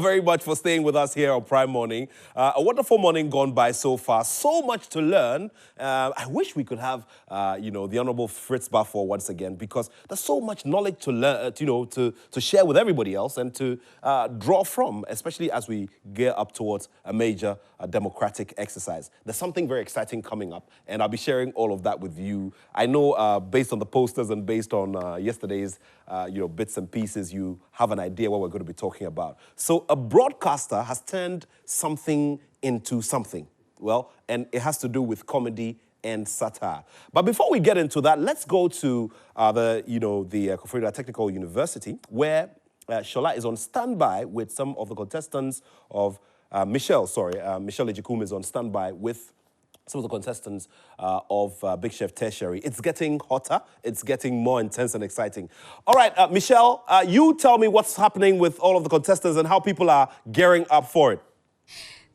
Very much for staying with us here on Prime Morning. A wonderful morning gone by so far. So much to learn. I wish we could have, the Honorable Fritz Bafor once again, because there's so much knowledge to learn, to share with everybody else and to draw from, especially as we gear up towards a major democratic exercise. There's something very exciting coming up, and I'll be sharing all of that with you. I know, based on the posters and based on yesterday's, bits and pieces, you have an idea what we're going to be talking about. So a broadcaster has turned something into something. Well, and it has to do with comedy and satire. But before we get into that, let's go to the Kweku Technical University, where Shola is on standby with some of the contestants of Michelle Ejikume is on standby with some of the contestants of Big Chef Tertiary. It's getting hotter. It's getting more intense and exciting. All right, Michelle, you tell me what's happening with all of the contestants and how people are gearing up for it.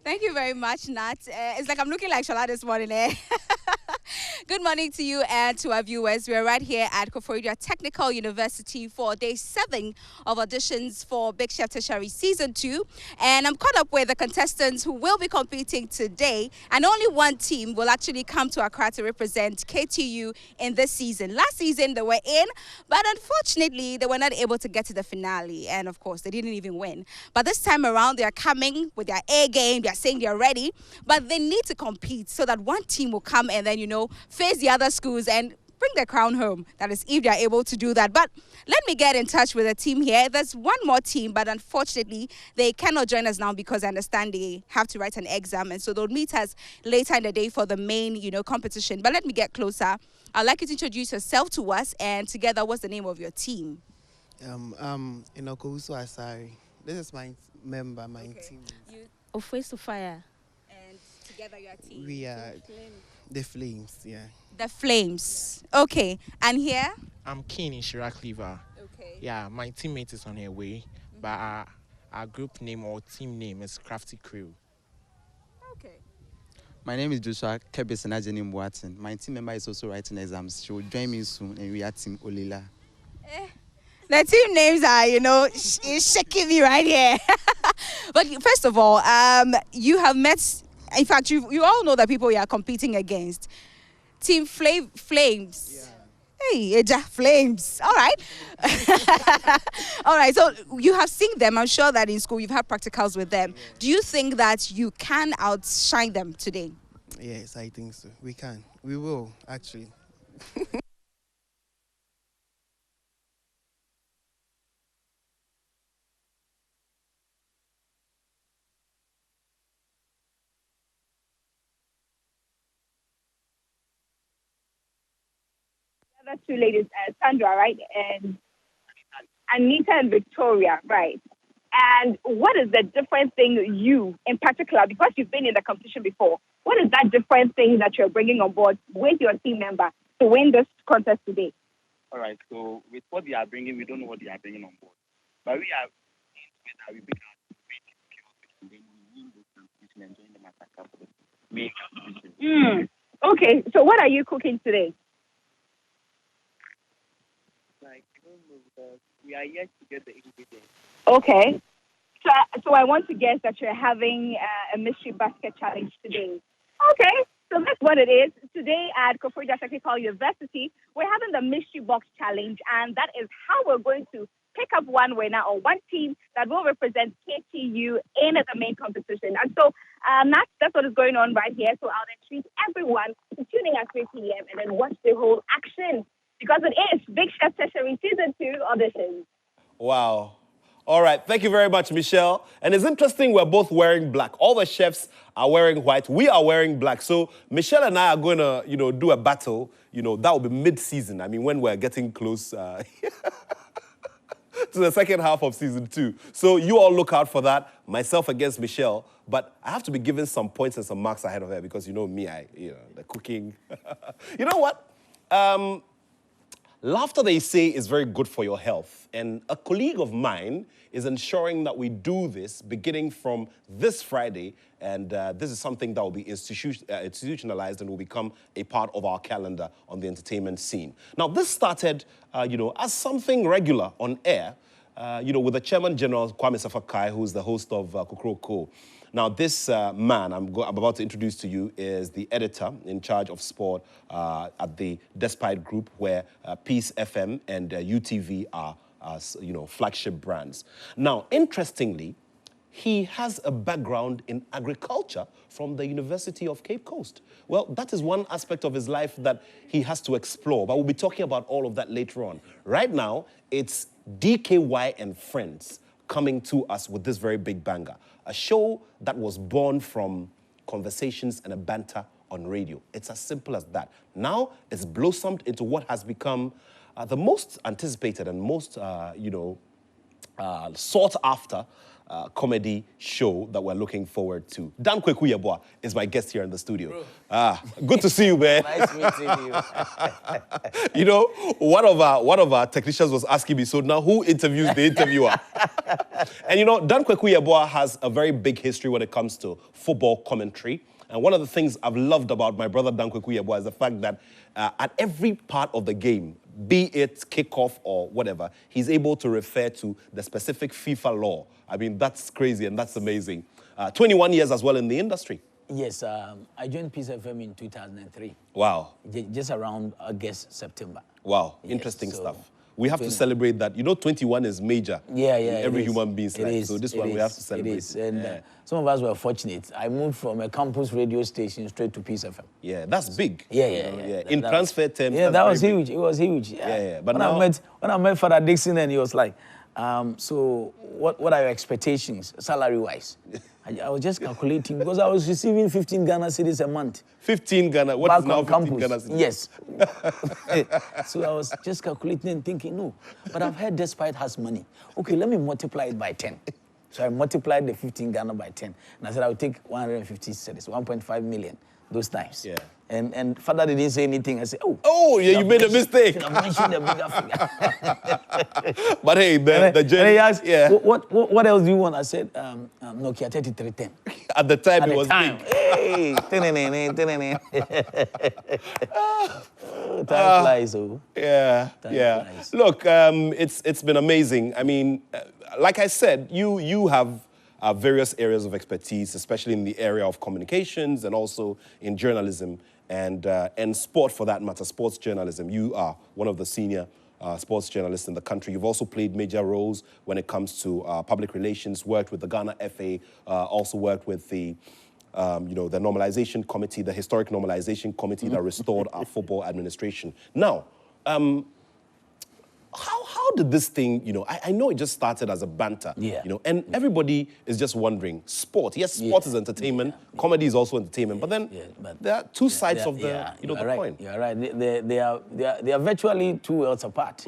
Thank you very much, Nat. It's like I'm looking like Shola this morning, eh? Good morning to you and to our viewers. We're right here at Kweku Technical University for day 7 of auditions for Big Chef Tertiary Season 2. And I'm caught up with the contestants who will be competing today. And only one team will actually come to Accra to represent KTU in this season. Last season, they were in, but unfortunately, they were not able to get to the finale. And of course, they didn't even win. But this time around, they are coming with their A game. They are saying they're ready, but they need to compete so that one team will come and then, face the other schools and bring the crown home. That is, if they're able to do that. But let me get in touch with the team here. There's one more team, but unfortunately, they cannot join us now because I understand they have to write an exam, and so they'll meet us later in the day for the main, competition. But let me get closer. I'd like you to introduce yourself to us, and together, what's the name of your team? Inokuso Asari. This is my member, my team. Face to Fire. And together, your team? We are the Flames, yeah. The Flames. Okay. And here? I'm Keen in Shira Cleaver. Okay. Yeah, my teammate is on her way, but our group name or team name is Crafty Crew. Okay. My name is Joshua Kebis and Ajeni Mbuatin. My team member is also writing exams. She will join me soon, and we are Team Olila. The team names are, is shaking me right here. But first of all, you have met, in fact, you all know the people you are competing against. Team Flames. Yeah. Hey, Eja Flames. All right. All right. So you have seen them. I'm sure that in school you've had practicals with them. Yeah. Do you think that you can outshine them today? Yes, I think so. We can. We will, actually. The two ladies, Sandra, right, and Anita and Victoria, right. And what is the different thing you, in particular, because you've been in the competition before, what is that different thing that you're bringing on board with your team member to win this contest today? All right, so with what they are bringing, we don't know what they are bringing on board. But we are we bring our great skills and then we win this competition and join the massacre for the main competition. Okay, so what are you cooking today? We are yet to get the ingredients. Okay. So I want to guess that you're having a mystery basket challenge today. Okay. So that's what it is. Today at Kweku Technical University, we're having the mystery box challenge, and that is how we're going to pick up one winner or one team that will represent KTU in the main competition. And so that's what is going on right here. So I'll entreat everyone to tune in at 3 p.m. and then watch the whole action, because it is Big Chef Tertiary Season 2 auditions. Wow. All right. Thank you very much, Michelle. And it's interesting, we're both wearing black. All the chefs are wearing white. We are wearing black. So Michelle and I are going to, do a battle. That will be mid-season. I mean, when we're getting close to the second half of Season 2. So you all look out for that. Myself against Michelle. But I have to be given some points and some marks ahead of her because, me, the cooking. You know what? Laughter, they say, is very good for your health. And a colleague of mine is ensuring that we do this beginning from this Friday. And this is something that will be institutionalized and will become a part of our calendar on the entertainment scene. Now, this started, as something regular on air. with the Chairman General, Kwame Safakai, who's the host of Kweku. Now, this man I'm about to introduce to you is the editor in charge of sport at the Despite Group, where Peace FM and UTV are, flagship brands. Now, interestingly, he has a background in agriculture from the University of Cape Coast. Well, that is one aspect of his life that he has to explore, but we'll be talking about all of that later on. Right now, it's DKY and Friends coming to us with this very big banger, a show that was born from conversations and a banter on radio. It's as simple as that. Now, it's blossomed into what has become the most anticipated and most, sought after comedy show that we're looking forward to. Kweku Yeboah is my guest here in the studio. Good to see you, man. Nice meeting you. One of our technicians was asking me, so now who interviews the interviewer? And Kweku Yeboah has a very big history when it comes to football commentary. And one of the things I've loved about my brother Kweku Yeboah is the fact that at every part of the game, be it kickoff or whatever, he's able to refer to the specific FIFA law. I mean, that's crazy and that's amazing. 21 years as well in the industry. Yes, I joined Peace FM in 2003. Wow. Just around August, September. Wow, Yes, interesting so stuff. We have to celebrate that. 21 is major in every human being's life. So this one we have to celebrate. It is. And some of us were fortunate. I moved from a campus radio station straight to Peace FM. Yeah, that's big. Yeah. In transfer terms, yeah, that was big. huge. It was huge. Yeah. But when I met Father Dixon, and he was like, so what are your expectations salary-wise? I was just calculating because I was receiving 15 Ghana cedis a month. 15 Ghana? What is now 15 Ghana cedis? Yes. So I was just calculating and thinking, no, but I've heard Despite has money. Okay, let me multiply it by 10. So I multiplied the 15 Ghana by 10. And I said, I would take 150 cedis, 1.5 million those times. Yeah. And Father didn't say anything. I said, you made a mistake. Should have mentioned a bigger figure. But hey, the journey. And he asked, what else do you want? I said, Nokia 3310. At the time, it was big. Hey, time flies, oh. Yeah. Flies. Look, it's been amazing. I mean, like I said, you have various areas of expertise, especially in the area of communications and also in journalism and sport, for that matter, sports journalism. You are one of the senior sports journalists in the country. You've also played major roles when it comes to public relations, worked with the Ghana FA, also worked with the normalization committee, the historic normalization committee that restored our football administration. Now, how did this thing, I know it just started as a banter, and everybody is just wondering, sport, yes, sport is entertainment, comedy is also entertainment, but then there are two sides of the coin. You're right. They are virtually two worlds apart.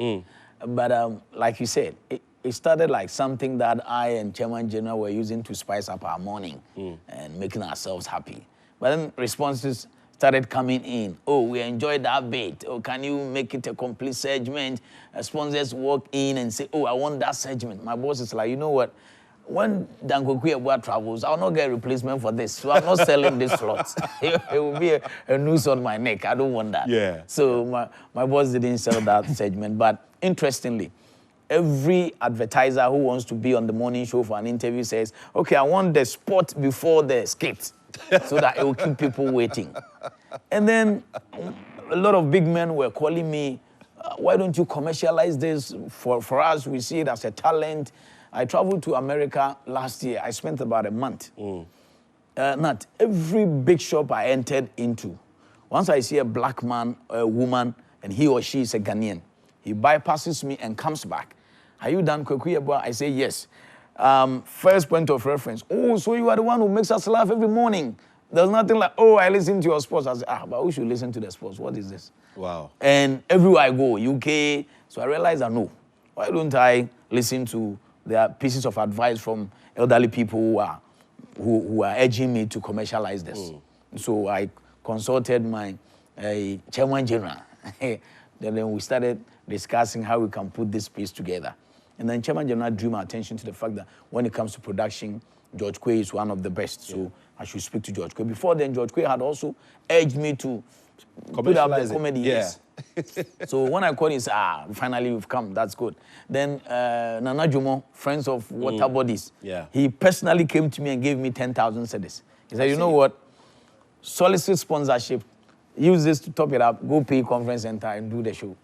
But like you said, it started like something that I and Chairman General were using to spice up our morning and making ourselves happy. But then responses started coming in. Oh, we enjoyed that bit. Oh, can you make it a complete segment? Sponsors walk in and say, oh, I want that segment. My boss is like, you know what? When Kweku Yeboah travels, I'll not get a replacement for this. So I'm not selling this slot. It will be a noose on my neck. I don't want that. Yeah. So my boss didn't sell that segment. But interestingly, every advertiser who wants to be on the morning show for an interview says, okay, I want the spot before the skit, so that it will keep people waiting. And then a lot of big men were calling me, why don't you commercialize this for us? We see it as a talent. I traveled to America last year. I spent about a month. Not every big shop I entered into, once I see a black man or a woman and he or she is a Ghanaian, he bypasses me and comes back. Are you done, Kweku Yeboah? I say yes. First point of reference. Oh, so you are the one who makes us laugh every morning. There's nothing like, oh, I listen to your sports. I say, but who should listen to the sports? What is this? Wow. And everywhere I go, UK. So I realized that no, why don't I listen to their pieces of advice from elderly people who are urging me to commercialize this? So I consulted my Chairman General. Then we started discussing how we can put this piece together. And then Chairman General drew my attention to the fact that when it comes to production, George Kweku is one of the best. So I should speak to George Kweku. Before then, George Kweku had also urged me to put up the Commercialize it. comedy. Yeah. Yes. So when I called him, he said, finally you've come. That's good. Then Nana Jumo, Friends of Water Bodies, Yeah. he personally came to me and gave me 10,000 cedis. He said, you know what? Solicit sponsorship. Use this to top it up. Go pay conference center and do the show.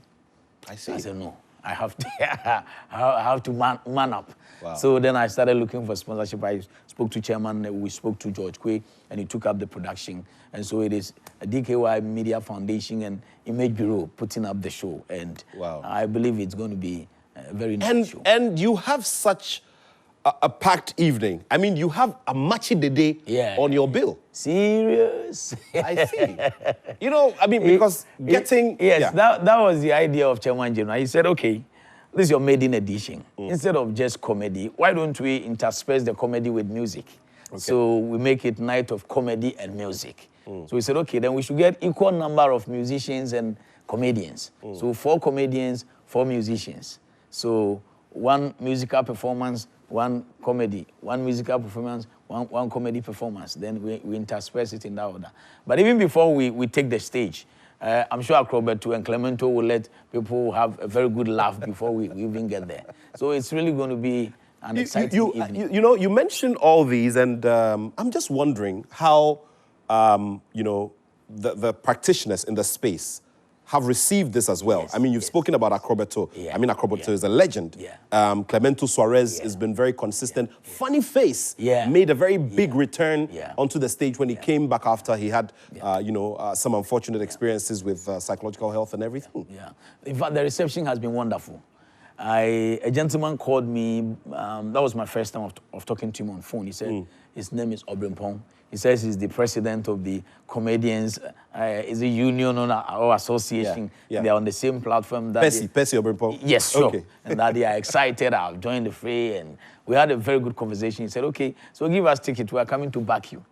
I see. I said, no. I have to, I have to man up. Wow. So then I started looking for sponsorship. I spoke to chairman, we spoke to George Kweku, and he took up the production. And so it is a DKY Media Foundation and Image Bureau putting up the show. And wow. I believe it's going to be a very nice show. And you have such a packed evening. I mean, you have a matchy day on your bill. Serious? I see. You know, I mean, because getting... Yes, that was the idea of Chairman General. He said, okay, this is your maiden edition. Instead of just comedy, why don't we intersperse the comedy with music? Okay. So we make it night of comedy and music. So we said, okay, then we should get equal number of musicians and comedians. So 4 comedians, 4 musicians. So 1 musical performance, 1 comedy, 1 musical performance, one comedy performance. Then we intersperse it in that order. But even before we take the stage, I'm sure Akrobeto and Clemento will let people have a very good laugh before we even get there. So it's really going to be an exciting evening. You know, you mentioned all these, and I'm just wondering how, you know, the practitioners in the space have received this as well. Yes, I mean, you've spoken about Akrobeto. I mean, Akrobeto is a legend. Clemento Suarez has been very consistent. Funny Face made a very big return onto the stage when he came back after he had, you know, some unfortunate experiences with psychological health and everything. In fact, the reception has been wonderful. A gentleman called me. That was my first time of talking to him on phone. He said his name is Obrimpong. He says he's the president of the comedians. Is a union or association. They're on the same platform. Percy Obrimpong. Yes, sure. Okay. And that they are excited. I've joined the fray, and we had a very good conversation. He said, "Okay, so give us ticket. We are coming to back you."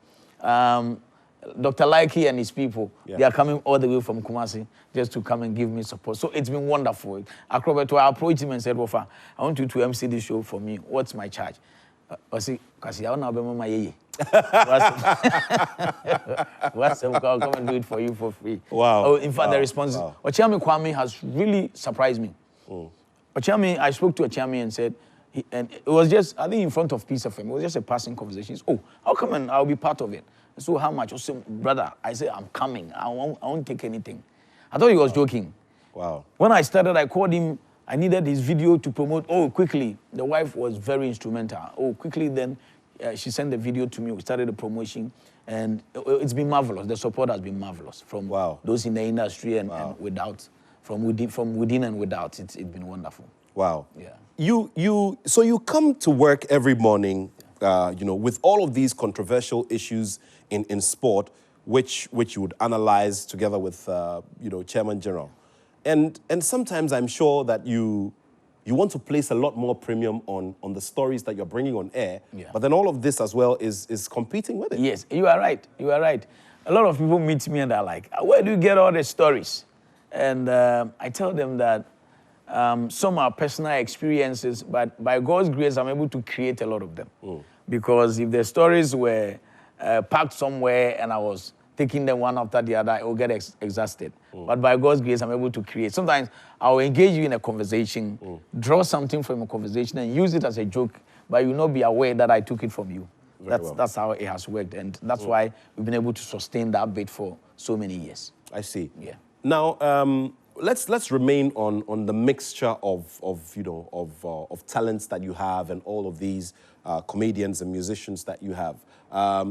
Dr. Laiki and his people, they are coming all the way from Kumasi just to come and give me support. So it's been wonderful. Akrobeto, I approached him and said, Wofa, I want you to MC this show for me. What's my charge? I said, because I want to be my yeye. I'll come and do it for you for free. Wow. Oh, in fact, the response is, Ochiami Kwame has really surprised me. Ochiami, I spoke to Ochiami and said, and it was just, I think in front of Peace FM, it was just a passing conversation. He said, oh, I'll come and I'll be part of it. So how much? I said, brother, I said, I'm coming. I won't take anything. I thought he was joking. Wow. When I started, I called him. I needed his video to promote. Oh, quickly. The wife was very instrumental. Oh, quickly then, she sent the video to me. We started the promotion. And it's been marvelous. The support has been marvelous from those in the industry and without, from within and without. It's been wonderful. Wow. Yeah. So you come to work every morning, you know, with all of these controversial issues in sport, which you would analyze together with, you know, Chairman General. And sometimes I'm sure that you want to place a lot more premium on the stories that you're bringing on air, but then all of this as well is competing with it. Yes, you are right. You are right. A lot of people meet me and they're like, where do you get all the stories? And I tell them that some are personal experiences, but by God's grace, I'm able to create a lot of them. Because if the stories were packed somewhere and I was taking them one after the other, it will get exhausted. But by God's grace, I'm able to create. Sometimes I'll engage you in a conversation, draw something from a conversation and use it as a joke, but you'll not be aware that I took it from you. That's how it has worked. And that's why we've been able to sustain that bit for so many years. I see. Yeah. Now, let's remain on the mixture of talents that you have and all of these comedians and musicians that you have.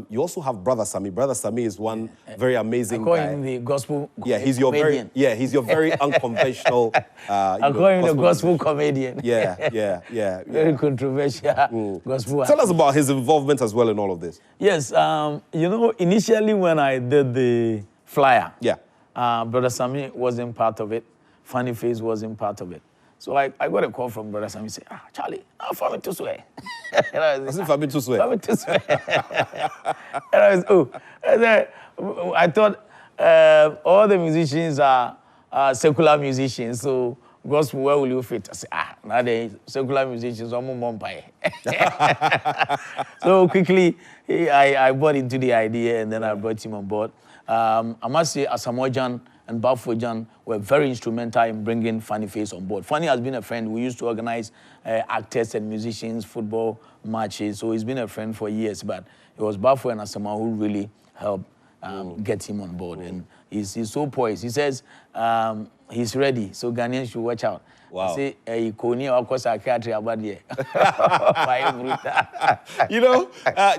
You also have Brother Sami. Brother Sami is one very amazing guy. I call him the gospel he's your comedian. He's your very unconventional. I call him the gospel comedian. Yeah. Very controversial gospel. Tell us about his involvement as well in all of this. Yes, you know, initially when I did the flyer, Brother Sami wasn't part of it. Funny Face wasn't part of it. So I got a call from Brother Sami saying, Charlie, I'm family to swear. Family to swear. Family to swear. I thought all the musicians are secular musicians, so gospel, where will you fit? I said, now the secular musicians are more pie. So quickly, I bought into the idea and then I brought him on board. I must say Asamoah and Bafojan were very instrumental in bringing Funny Face on board. Funny has been a friend. We used to organize actors and musicians, football matches, so he's been a friend for years, but it was Bafo and Asamoah who really helped get him on board, and he's so poised. He says he's ready, so Ghanaians should watch out. Wow. Say, of course, psychiatry about here. You know,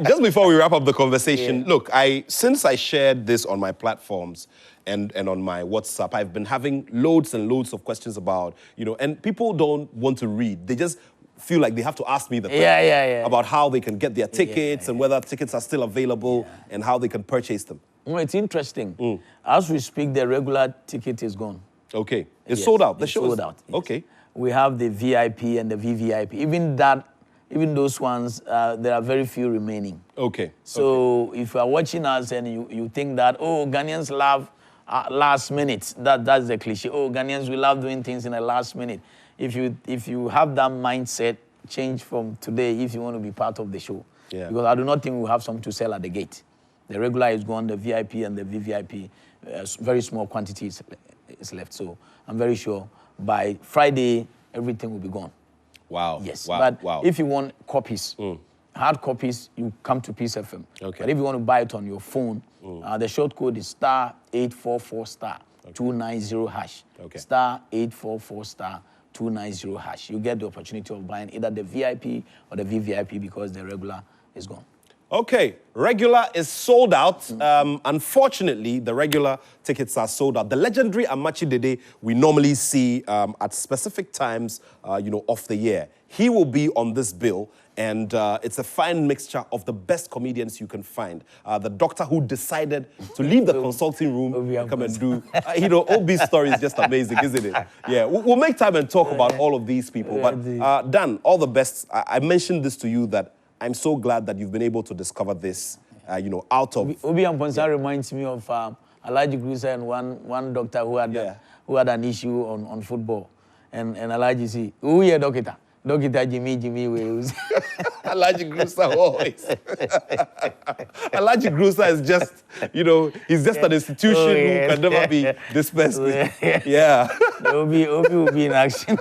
just before we wrap up the conversation, look, since I shared this on my platforms and on my WhatsApp, I've been having loads and loads of questions about, you know, and people don't want to read. They just feel like they have to ask me the question about how they can get their tickets and whether tickets are still available and how they can purchase them. Well, it's interesting. As we speak, the regular ticket is gone. Okay. It's sold out. The show is sold out. Yes. Okay. We have the VIP and the VVIP. Even those ones, there are very few remaining. Okay. So if you are watching us and you think that, oh, Ghanaians love last minute, that's the cliche. Oh, Ghanaians, we love doing things in the last minute. If you have that mindset, change from today if you want to be part of the show. Yeah. Because I do not think we'll have something to sell at the gate. The regular is gone, the VIP and the VVIP, very small quantities is left. So I'm very sure by Friday, everything will be gone. Wow. Yes. Wow. But if you want copies, hard copies, you come to Peace FM. Okay. But if you want to buy it on your phone, the short code is *844*290#. Okay. *844*290#. You get the opportunity of buying either the VIP or the VVIP because the regular is gone. Okay, regular is sold out. Unfortunately, the regular tickets are sold out. The legendary Amachi Dede we normally see at specific times, of the year. He will be on this bill, and it's a fine mixture of the best comedians you can find. The doctor who decided to leave the consulting room and come and do, Obi's story is just amazing, isn't it? Yeah, we'll make time and talk about all of these people. But Dan, all the best. I mentioned this to you that I'm so glad that you've been able to discover this, out of... Obi Amponsa reminds me of Alaji Grusa and one doctor who had an issue on football. And Alaji said, who here, doctor? Doctor Jimmy Wills. Alaji Grusa always. Alaji Grusa is just, he's just an institution who can never be dispersed. Yeah. Obi will be in action.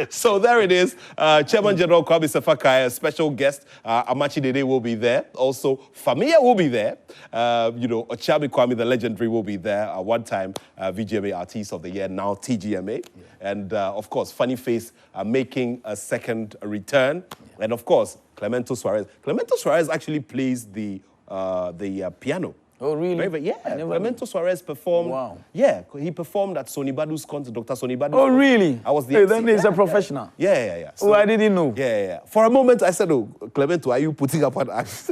So there it is. Chairman General Kwame Sefakai, a special guest. Amachi Dede will be there. Also, Famia will be there. Ochami Kwame, the legendary, will be there. One time, VGMA Artist of the Year, now TGMA. Yeah. And, of course, Funny Face making a second return. Yeah. And, of course, Clemento Suarez. Clemento Suarez actually plays the piano. Oh, really? Yeah, Clemento Suarez performed. Wow. Yeah, he performed at Sonny Badu's concert, Dr. Sonny Badu's concert. Oh, really? I was the MC. Then he's a professional. Yeah. So, I didn't know. Yeah. For a moment, I said, oh, Clemento, are you putting up an act?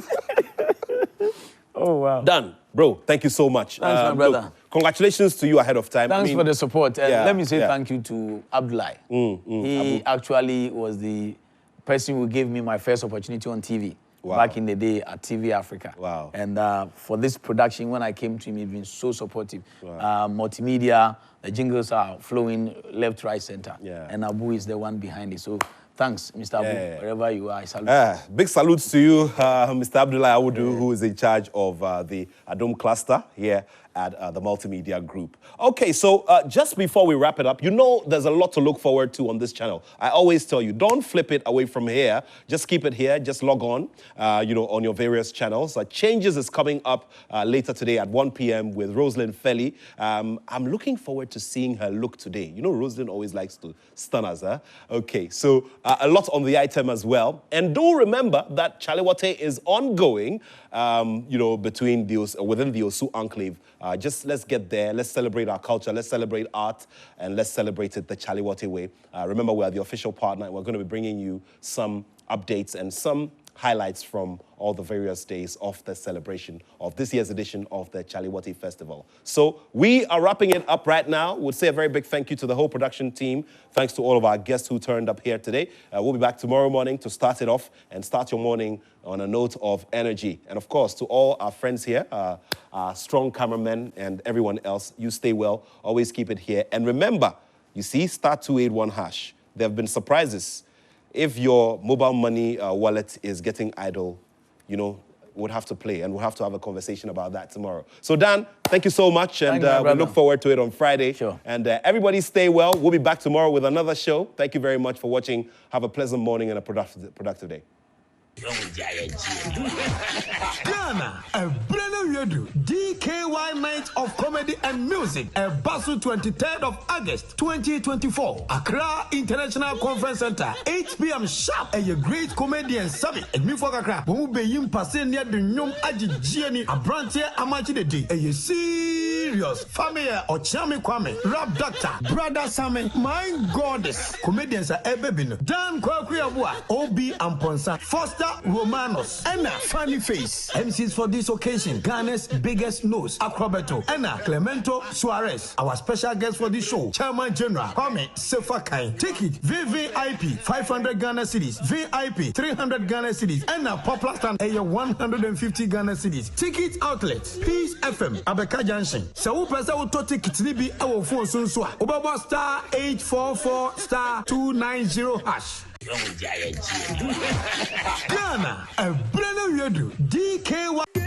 Oh, wow. Dan, bro, thank you so much. Thanks, my brother. Look, congratulations to you ahead of time. Thanks for the support. And let me say thank you to Abdullah. He actually was the person who gave me my first opportunity on TV. Wow. Back in the day at TV Africa. Wow. And for this production, when I came to him, he's been so supportive. Wow. Multimedia, the jingles are flowing left, right, center. Yeah. And Abu is the one behind it. So thanks, Mr. Abu, wherever you are, I salute. Big salutes to you, Mr. Abdullah Awudu, who is in charge of the Adom cluster here at the Multimedia Group. Okay, so just before we wrap it up, there's a lot to look forward to on this channel. I always tell you, don't flip it away from here. Just keep it here. Just log on, on your various channels. Changes is coming up later today at 1 p.m. with Rosalind Felly. I'm looking forward to seeing her look today. Rosalind always likes to stun us, huh? Okay, so a lot on the item as well. And do remember that Chaliwate is ongoing, within the Osu Enclave. Just let's get there. Let's celebrate our culture. Let's celebrate art. And let's celebrate it the Chaliwate way. Remember, we're the official partner. And we're going to be bringing you some updates and some highlights from all the various days of the celebration of this year's edition of the Chaliwate Festival. So we are wrapping it up right now. We'll say a very big thank you to the whole production team. Thanks to all of our guests who turned up here today. We'll be back tomorrow morning to start it off and start your morning on a note of energy. And of course, to all our friends here, our strong cameramen and everyone else, you stay well. Always keep it here. And remember, you see, *281#. There have been surprises. If your mobile money wallet is getting idle, would have to play, and we'll have to have a conversation about that tomorrow. So Dan, thank you so much, and Thank you, we look forward to it on Friday. Sure. And everybody stay well. We'll be back tomorrow with another show. Thank you very much for watching. Have a pleasant morning and a productive day. Ghana, a brand new DKY Night of Comedy and Music, a Basel 23rd of August 2024, Accra International Conference Center, 8 p.m. sharp, a great comedian summit. And me for Accra, we will be in passing near the Nyum Aji Gianni, a branch here, Amachi the day, a serious family or Chami Kwame, rap doctor, brother Sammy, my goddess, comedians are Ebebino, Dan Kweku, Yeboah, Obi and Ponsa, Foster Romanos, Anna Funny Face, MCs for this occasion, Ghana's biggest nose, Acrobato, Anna Clemento Suarez, our special guest for this show, Chairman General, Kwame Sefakai. Ticket, VVIP, 500 Ghana cedis, VIP, 300 Ghana cedis, Anna Popular Stand, 150 Ghana cedis. Ticket outlets, Peace FM, Abeka Junction. So, Pesa Auto Tickets, Libi, our phone soon, so, Obaba star 844 star 290 hash. Ghana, a brand new DKY.